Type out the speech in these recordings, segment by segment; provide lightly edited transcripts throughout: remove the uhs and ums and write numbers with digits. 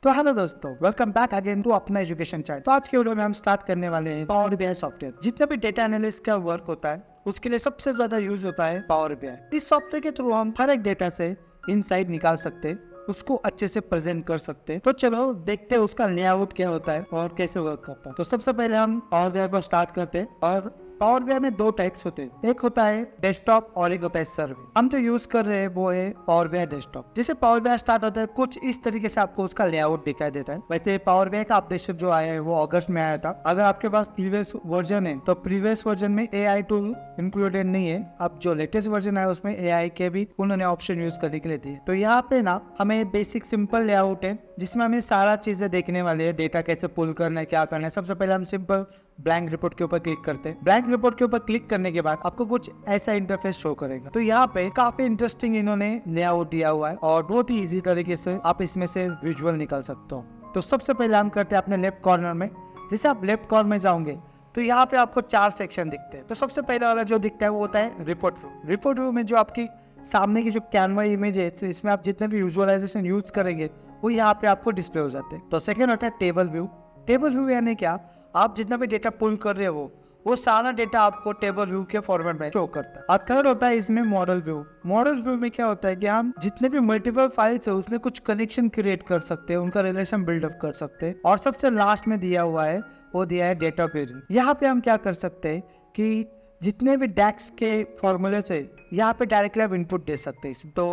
तो हेलो दोस्तों, welcome back again to अपना एजुकेशन चैनल। तो आज के वीडियो में हम स्टार्ट करने वाले हैं पावर बीआई सॉफ्टवेयर। जितना भी डेटा एनालिस्ट का वर्क होता है उसके लिए सबसे ज्यादा यूज होता है पावर बीआई। इस सॉफ्टवेयर के थ्रू हम हर एक डेटा से इनसाइट निकाल सकते हैं, उसको अच्छे से प्रेजेंट कर सकते हैं। तो चलो देखते हैं उसका लेआउट क्या होता है और कैसे वर्क करता है। तो सबसे पहले हम पावर बीआई को स्टार्ट करते हैं। और पावर बीआई में दो टाइप्स होते हैं, एक होता है डेस्कटॉप और एक होता है सर्विस। हम जो यूज कर रहे हैं वो है पावर बीआई डेस्कटॉप। जैसे पावर बीआई स्टार्ट होता है कुछ इस तरीके से आपको उसका लेआउट दिखाई देता है। वैसे पावर बीआई का अपडेशन जो आया है वो अगस्त में आया था। अगर आपके पास प्रीवियस वर्जन है तो प्रीवियस वर्जन में एआई टूल इंक्लूडेड नहीं है। अब जो लेटेस्ट वर्जन आया उसमें एआई के भी उन्होंने ऑप्शन यूज करने के लिए दिए। तो यहाँ पे ना हमें बेसिक सिंपल लेआउट है जिसमें हमें सारा चीजें देखने वाले है, डेटा कैसे पुल करना है, क्या करना है। सबसे पहले हम सिंपल ब्लैंक रिपोर्ट के ऊपर क्लिक करते हैं। ब्लैंक रिपोर्ट के ऊपर क्लिक करने के बाद आपको कुछ ऐसा इंटरफेस शो करेगा। तो यहाँ पे काफी इंटरेस्टिंग इन्होंने लेआउट दिया हुआ है और बहुत ही इजी तरीके से आप इसमें से विजुअल निकाल सकते हो। तो सबसे पहले हम करते हैं अपने लेफ्ट कॉर्नर में। जैसे आप लेफ्ट कॉर्नर में जाओगे तो यहाँ पे आपको 4 सेक्शन दिखते हैं। तो सबसे पहले वाला जो दिखता है वो होता है रिपोर्ट व्यू। रिपोर्ट व्यू में जो आपकी सामने की जो कैनवा इमेज है तो इसमें आप जितने भी विजुअलाइजेशन यूज करेंगे वो यहाँ पे आपको डिस्प्ले हो जाते हैं। तो सेकेंड होता है टेबल व्यू। टेबल व्यू यानी क्या, आप जितना भी डेटा पुल कर रहे हो वो सारा डेटा आपको टेबल व्यू के फॉर्मेट में शो करता है। और थर्ड होता है इसमें मॉडल व्यू। मॉडल व्यू में क्या होता है कि हम जितने भी मल्टीपल फाइल्स है उसमें कुछ कनेक्शन क्रिएट कर सकते हैं, उनका रिलेशन बिल्डअप कर सकते हैं। और सबसे लास्ट में दिया हुआ है वो दिया है डेटा पेयरिंग। यहाँ पे हम क्या कर सकते हैं कि जितने भी डैक्स के फॉर्मूले से यहाँ पे डायरेक्टली आप इनपुट दे सकते हैं। तो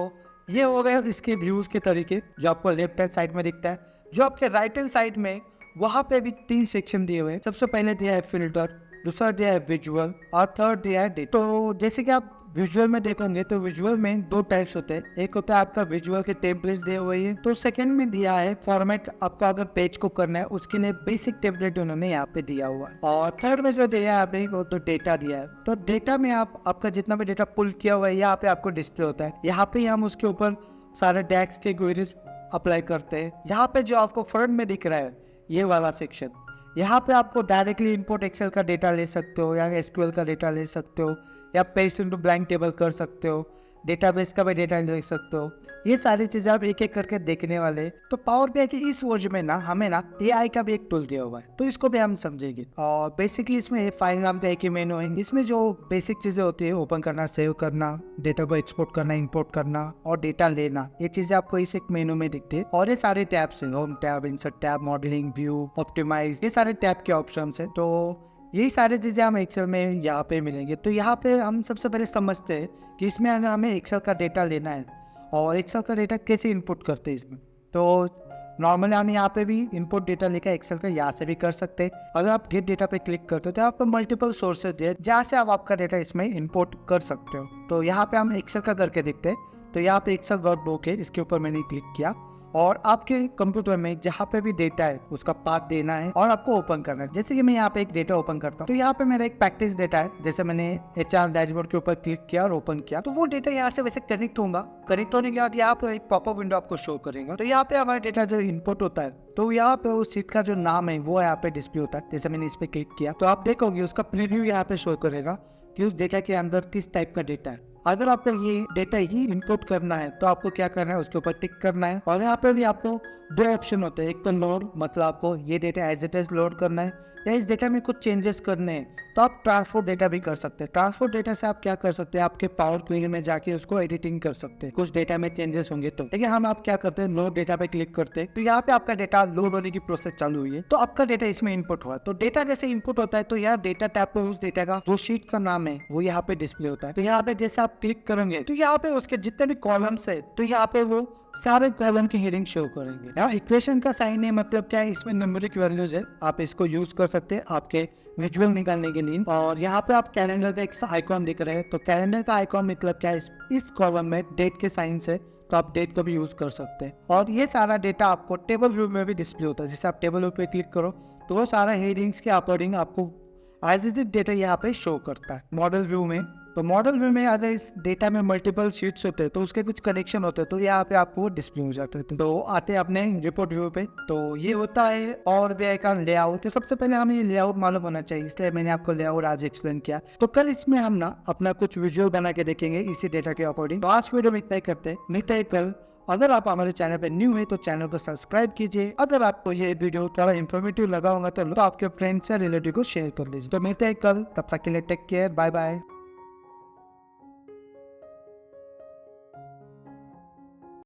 ये हो गए इसके व्यूज के तरीके जो आपको लेफ्ट हैंड साइड में दिखता है। जो आपके राइट हैंड साइड में वहां पे भी 3 सेक्शन दिए हुए हैं। सबसे पहले दिया है फिल्टर, दूसरा दिया है विजुअल और थर्ड दिया है डेटा। तो जैसे कि आप विजुअल में देखोगे तो विजुअल में 2 टाइप्स होते हैं। एक होता है आपका विजुअल के टेम्पलेट्स दिए हुए हैं। तो सेकंड में दिया है फॉर्मेट, आपका अगर पेज को करना है उसके लिए बेसिक टेम्पलेट उन्होंने यहाँ पे दिया हुआ है। और थर्ड में जो दिया है आपने वो तो डेटा दिया है। तो डेटा में आप आपका जितना भी डेटा पुल किया हुआ है यहाँ पे आपको डिस्प्ले होता है। यहाँ पे हम उसके ऊपर सारे डैक्स के क्वेरीज अप्लाई करते हैं। यहाँ पे जो आपको फ्रंट में दिख रहा है ये वाला सेक्शन, यहाँ पे आपको डायरेक्टली इंपोर्ट एक्सेल का डेटा ले सकते हो या एसक्यूएल का डेटा ले सकते हो या पेस्ट इनटू ब्लैंक टेबल कर सकते हो, डेटाबेस का भी डेटा ले सकते हो। ये सारी चीजें आप एक एक करके देखने वाले। तो पावर बीआई की इस वर्जन में ना हमें ना एआई का भी एक टूल दिया हुआ है तो इसको भी हम समझेंगे। और बेसिकली इसमें फाइल नाम का एक ही मेनू है। इसमें जो बेसिक चीजें होती है ओपन करना, सेव करना, डेटा को एक्सपोर्ट करना, इंपोर्ट करना और डेटा लेना, ये चीजें आपको इस एक मेनू में दिखती है। और ये सारे टैब्स हैं, home tab, insert tab, modelling, view, optimise, ये सारे टैब के ऑप्शन है। तो यही सारी चीजें हम एक्सेल में यहाँ पे मिलेंगे। तो यहाँ पे हम सबसे पहले समझते हैं कि इसमें अगर हमें एक्सेल का डेटा लेना है और एक्सेल का डेटा कैसे इनपुट करते हैं इसमें। तो नॉर्मली हम यहाँ पे भी इनपुट डेटा लेकर एक्सेल का यहाँ से भी कर सकते हैं। अगर आप गेट डेटा पे क्लिक करते हो तो यहाँ पे मल्टीपल सोर्सेज है जहाँ से आप आपका डेटा इसमें इनपुट कर सकते हो। तो यहाँ पे हम एक्सेल का करके देखते हैं। तो यहाँ पे एक्सेल वर्कबुक है, इसके ऊपर मैंने क्लिक किया और आपके कंप्यूटर में जहाँ पे भी डेटा है उसका पाथ देना है और आपको ओपन करना है। जैसे कि मैं यहाँ पे एक डेटा ओपन करता हूँ तो यहाँ पे मेरा एक प्रैक्टिस डेटा है। जैसे मैंने एचआर डैशबोर्ड के ऊपर क्लिक किया और ओपन किया तो वो डेटा यहाँ से वैसे कनेक्ट होगा। कनेक्ट होने के बाद यहाँ पे एक पॉपअप विंडो आपको शो करेगा। तो यहाँ पे हमारा डेटा जो इनपुट होता है तो यहाँ पे उस सीट का जो नाम है वो यहाँ पे डिस्प्ले होता है। जैसे मैंने इस पे क्लिक किया तो आप देखोगे उसका प्रीव्यू यहाँ पे शो करेगा कि उस डेटा के अंदर किस टाइप का डेटा है। अगर आपको ये डेटा ही इनपुट करना है तो आपको क्या करना है, उसके ऊपर टिक करना है। और यहाँ पे भी आपको 2 ऑप्शन होते हैं, एक तो लोड, मतलब आपको ये data as it is load करना है या इस डेटा में कुछ चेंजेस करने हैं तो आप ट्रांसपोर्ट डेटा भी कर सकते हैं। ट्रांसपोर्ट डेटा से आप क्या कर सकते हैं, आपके पावर क्वेरी में जाके उसको एडिटिंग कर सकते हैं, कुछ डेटा में चेंजेस होंगे तो। लेकिन हम आप क्या करते हैं, लोड डेटा पे क्लिक करते हैं तो यहाँ पे आपका डेटा लोड होने की प्रोसेस चालू हुई है तो आपका डेटा इसमें इनपुट हुआ। तो डेटा जैसे इनपुट होता है तो यहाँ डेटा टैब पे उस डेटा का जो शीट का नाम है वो यहाँ पे डिस्प्ले होता है। तो यहाँ पे जैसे आप क्लिक करेंगे तो यहाँ पे उसके जितने भी कॉलम्स है तो यहाँ पे वो सारे कॉलम की हेडिंग शो करेंगे। यहाँ इक्वेशन का साइन है, मतलब क्या है, इसमें न्यूमेरिक वैल्यूज है, आप इसको यूज कर सकते हैं आपके विजुअल निकालने के लिए। और यहाँ पे आप कैलेंडर का एक आइकॉन दिख रहे हैं तो कैलेंडर का आइकॉन मतलब क्या है, इस कॉलम में डेट के साइन से तो आप डेट को भी यूज कर सकते हैं। और ये सारा डेटा आपको टेबल व्यू में भी डिस्प्ले होता है। जैसे आप टेबल व्यू पे क्लिक करो तो वो सारा हेडिंग्स के अकॉर्डिंग आपको एज इट इज डेटा यहाँ पे शो करता है। मॉडल व्यू में तो मॉडल व्यू में अगर इस डेटा में मल्टीपल शीट्स होते हैं तो उसके कुछ कनेक्शन होते हैं तो यहाँ पे आपको डिस्प्ले हो जाते हैं। तो आते हैं अपने रिपोर्ट व्यू पे। तो ये होता है और बीआई का लेआउट। तो सबसे पहले हमें ये लेआउट मालूम होना चाहिए, इसलिए मैंने आपको लेआउट आज एक्सप्लेन किया। तो कल इसमें हम ना अपना कुछ विजुअल बना के देखेंगे इसी डेटा के अकॉर्डिंग। तो आज वीडियो में इतना ही करते हैं, मिलते हैं कल अगर आप हमारे चैनल पे न्यू है तो चैनल को सब्सक्राइब कीजिए। अगर आपको ये वीडियो थोड़ा इन्फॉर्मेटिव लगा होगा तो आपके फ्रेंड्स या रिलेटिव को शेयर कर लीजिए। तो मिलते हैं कल, तब तक के लिए टेक केयर, बाय बाय।